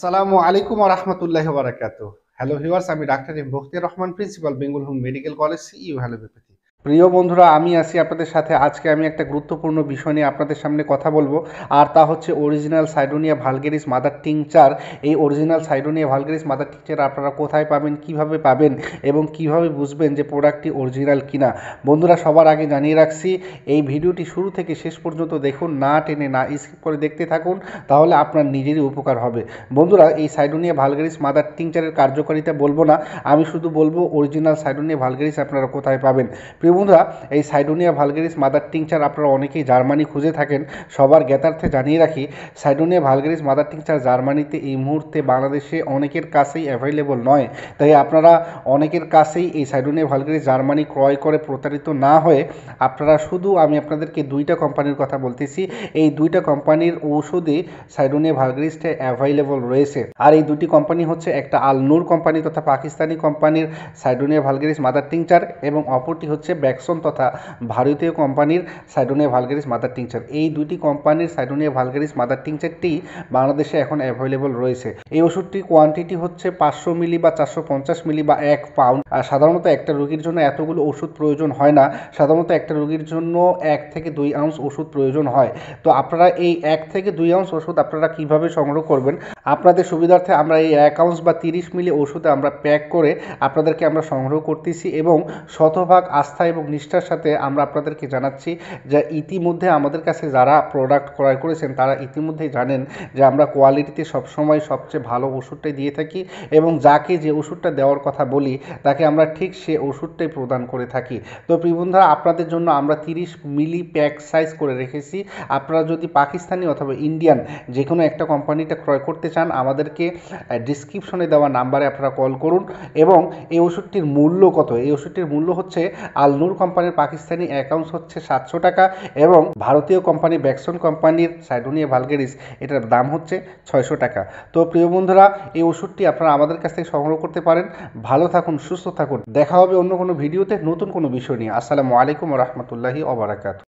আসসালামু আলাইকুম ওয়া রাহমাতুল্লাহি ওয়া বারাকাতুহু। হ্যালো ভিউয়ার্স, আমি doctor M Bakhtiar Rahman, principal Bengal home medical college, CU হ্যালোপ্যাথি। প্রিয় বন্ধুরা, আমি আছি আপনাদের সাথে। আজকে আমি একটা গুরুত্বপূর্ণ বিষয় নিয়ে আপনাদের সামনে কথা বলবো, আর তা হচ্ছে original Cydonia vulgaris mother tincture. এই original Cydonia vulgaris mother tincture আপনারা কোথায় পাবেন, কিভাবে পাবেন এবং কিভাবে বুঝবেন যে প্রোডাক্টটি অরিজিনাল কিনা। বন্ধুরা, সবার আগে জানিয়ে রাখছি, এই ভিডিওটি শুরু থেকে শেষ পর্যন্ত দেখুন, না টেনে না স্কিপ করে দেখতে থাকুন, তাহলে আপনার নিজেরই উপকার হবে। বন্ধুরা, এই সাইডোনিয়া ভালগেরিস মাদার টিংচারের কার্যকারিতা বলবো না, আমি শুধু বলবো অরিজিনাল সাইডোনিয়া ভালগেরিস আপনারা কোথায় পাবেন। প্রিয় বন্ধুরা, এই সাইডোনিয়া ভালগেরিস মাদার টিংচার আপনারা অনেকেই জার্মানি খুঁজে থাকেন। সবার জ্ঞাতার্থে জানিয়ে রাখি, সাইডোনিয়া ভালগেরিস মাদার টিংচার জার্মানিতে এই মুহূর্তে বাংলাদেশে অনেকের কাছেই অ্যাভেলেবল নয়। তাই আপনারা অনেকের কাছেই এই সাইডোনিয়া ভালগেরিস জার্মানি ক্রয় করে প্রতারিত না হয়ে আপনারা শুধু, আমি আপনাদেরকে দুইটা কোম্পানির কথা বলতেছি, এই দুইটা কোম্পানির ঔষধে সাইডোনিয়া ভালগেরিসটা অ্যাভেলেবল রয়েছে। আর এই দুটি কোম্পানি হচ্ছে, একটা আল নূর কোম্পানি তথা পাকিস্তানি কোম্পানির সাইডোনিয়া ভালগেরিস মাদার টিংচার, এবং অপরটি হচ্ছে ব্যাকসন তথা ভারতীয় কোম্পানির সাইডোনিয়া ভালগেরিস মাদার টিংচার। এই দুটি কোম্পানির সাইডোনিয়া ভালগেরিস মাদার টিংচারটি বাংলাদেশে এখন অ্যাভেলেবল রয়েছে। এই ওষুধটির কোয়ান্টিটি হচ্ছে 500 মিলি বা 450 মিলি বা 1 পাউন্ড। আর সাধারণত একটা রোগীর জন্য এতগুলো ওষুধ প্রয়োজন হয় না। সাধারণত একটা রোগীর জন্য 1 থেকে 2 আউন্স ওষুধ প্রয়োজন হয়। তো আপনারা এই 1 থেকে 2 আউন্স ওষুধ আপনারা কিভাবে সংগ্রহ করবেন, আপনাদের সুবিধার্থে আমরা এই 1 আউন্স বা 30 মিলি ওষুধে আমরা প্যাক করে আপনাদেরকে আমরা সংগ্রহ করতেছি, এবং শতভাগ আস্থা এবং নিষ্ঠার সাথে আমরা আপনাদেরকে জানাচ্ছি যে ইতিমধ্যে আমাদের কাছে যারা প্রোডাক্ট ক্রয় করেছেন তারা ইতিমধ্যেই জানেন যে আমরা কোয়ালিটিতে সবসময় সবচেয়ে ভালো ওষুধটাই দিয়ে থাকি, এবং যাকে যে ওষুধটা দেওয়ার কথা বলি তাকে আমরা ঠিক সে ওষুধটাই প্রদান করে থাকি। তো প্রিয় বন্ধুরা, আপনাদের জন্য আমরা 30 মিলি প্যাক সাইজ করে রেখেছি। আপনারা যদি পাকিস্তানি অথবা ইন্ডিয়ান যে কোনো একটা কোম্পানিটা ক্রয় করতে চান, আমাদেরকে ডিসক্রিপশনে দেওয়া নাম্বারে আপনারা কল করুন। এবং এই ওষুধটির মূল্য কত? এই ওষুধটির মূল্য হচ্ছে, আল নূর কোম্পানির পাকিস্তানি অ্যাকাউন্ট হচ্ছে 700 টাকা, এবং ভারতীয় কোম্পানি ব্যাকসন কোম্পানির সাইডোনিয়া ভালগেরিস এটার দাম হচ্ছে 600 টাকা। তো প্রিয় বন্ধুরা, এই ওষুধটি আপনারা আমাদের কাছ থেকে সংগ্রহ করতে পারেন। ভালো থাকুন, সুস্থ থাকুন। দেখা হবে অন্য কোনো ভিডিওতে নতুন কোনো বিষয় নিয়ে। আসসালামু আলাইকুম ওয়া রাহমাতুল্লাহি ওয়া বারাকাতুহু।